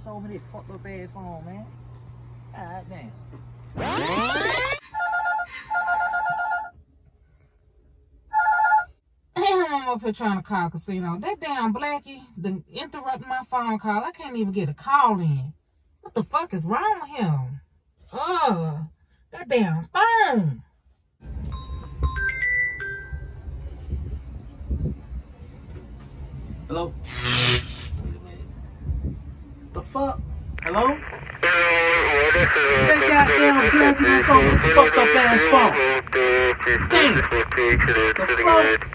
sold me that fucked up ass phone, man. God damn. Damn, I'm up here trying to call casino. That damn Blackie interrupted my phone call. I can't even get a call in. What the fuck is wrong with him? That damn phone. Hello? Wait a minute. The fuck? Hello? That goddamn Blackie was on this fucked up ass phone. Damn. The fuck?